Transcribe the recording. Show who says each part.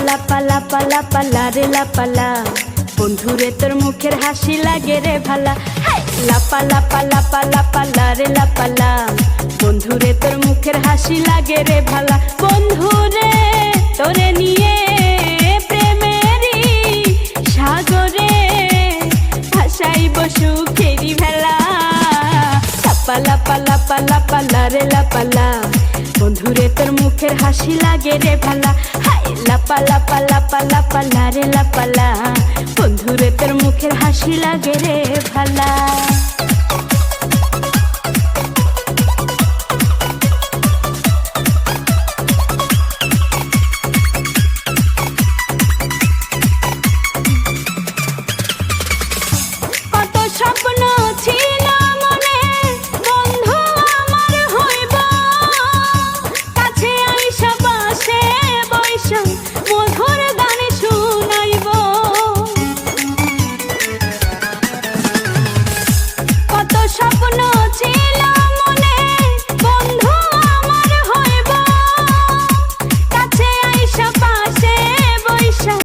Speaker 1: লাপা লাপা লাপা লারে লাপালা, বন্ধুরে তোর মুখের হাসি লাগে রে ভালা। লাপা লাপা লাপা লাপা লারে লাপালা, বন্ধুরে তোর মুখের হাসি লাগে রে ভালা। বন্ধুরে তোরে নিয়ে প্রেমেরই সাগরে ভাসাইব সুখেরি ভেলা। লাপা লাপা লাপা লাপা লারে লাপালা, বন্ধুরে তোর মুখের হাসি লাগে রে ভালা। লাপা লাপা লাপা লাপা লারে লাপালা, বন্ধুরে তোর মুখের হাসি লাগে রে ভালা। কত স্বপ্ন ছিল মনে, বন্ধু আমার হইব, কাছে আইসা পাশে বৈশা মধুর গান শুনাইব। কত স্বপ্ন ছিল